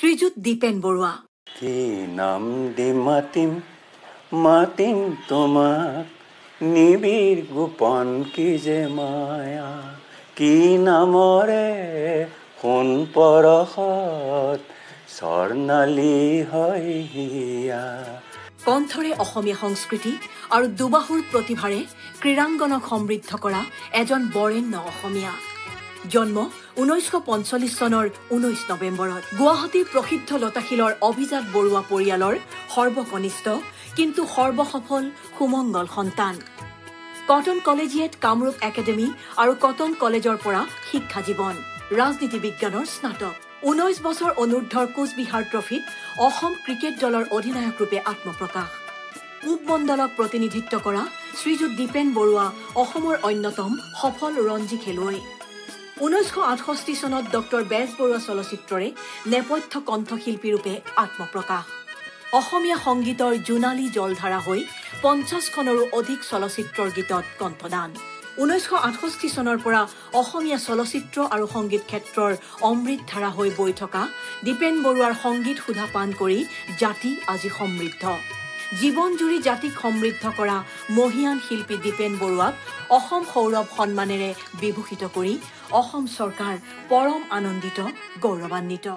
শ্ৰীযুত দীপেন বৰুৱা। কি নাম দি মাতিম তোমাক, নিবিড় গোপন কি যে মায়া, কি নামৰে সোণ পৰশত স্বৰ্ণালী হয় হিয়া। কণ্ঠৰে অসমীয়া সংস্কৃতি আৰু দুবাহুৰ প্ৰতিভাৰে ক্ৰীড়াংগনক সমৃদ্ধ কৰা এজন বৰেণ্য অসমীয়া। জন্ম 1945 চনৰ 19 নৱেম্বৰত গুৱাহাটীৰ প্ৰসিদ্ধ লতাশিলৰ অভিজাত বৰুৱা পৰিয়ালৰ সৰ্বকনিষ্ঠ কিন্তু সৰ্বসফল সুমংগল সন্তান। কটন কলেজিয়েট, কামৰূপ একাডেমী আৰু কটন কলেজৰ পৰা শিক্ষা জীৱন। ৰাজনীতি বিজ্ঞানৰ স্নাতক। 19 বছৰ অনূৰ্ধ্বৰ কোচবিহাৰ ট্ৰফীত অসম ক্ৰিকেট দলৰ অধিনায়ক ৰূপে আত্মপ্ৰকাশ। পূব মণ্ডলক প্ৰতিনিধিত্ব কৰা শ্ৰীযুত দীপেন বৰুৱা অসমৰ অন্যতম সফল ৰঞ্জী খেলুৱৈ। 1968 চনত ডক্টৰ বেজবৰুৱা চলচ্চিত্ৰৰে নেপথ্য কণ্ঠশিল্পী ৰূপে আত্মপ্ৰকাশ। অসমীয়া সংগীতৰ জোনালী জলধাৰা হৈ 50খনৰো অধিক চলচ্চিত্ৰৰ গীতত কণ্ঠদান। 1968 চনৰ পৰা অসমীয়া চলচ্চিত্ৰ আৰু সংগীত ক্ষেত্ৰৰ অমৃত ধাৰা হৈ বৈ থকা দীপেন বৰুৱাৰ সংগীত সুধা পান কৰি জাতি আজি সমৃদ্ধ। জীৱনজুৰি জাতিক সমৃদ্ধ কৰা মহিয়ান শিল্পী দীপেন বৰুৱাক অসম সৌৰভ সন্মানেৰে বিভূষিত কৰি অসম চৰকাৰ পৰম আনন্দিত, গৌৰৱান্বিত।